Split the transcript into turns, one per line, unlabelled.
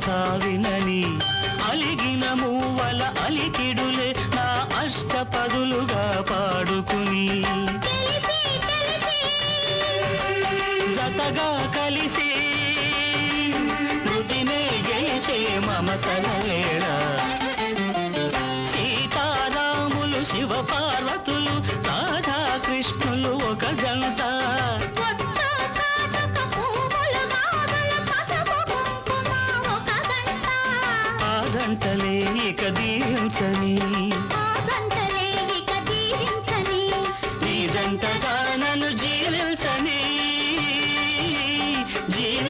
తావినని అలిగిన మూవల అలికిడులే నా అష్టపదులుగా పాడుకుని జతగా కలిసి మృతినే గెలిచే మమతల వేళ సీతారాములు శివ పార్వతులు రాధా కృష్ణులు ఒక జంట ఆ జంటలే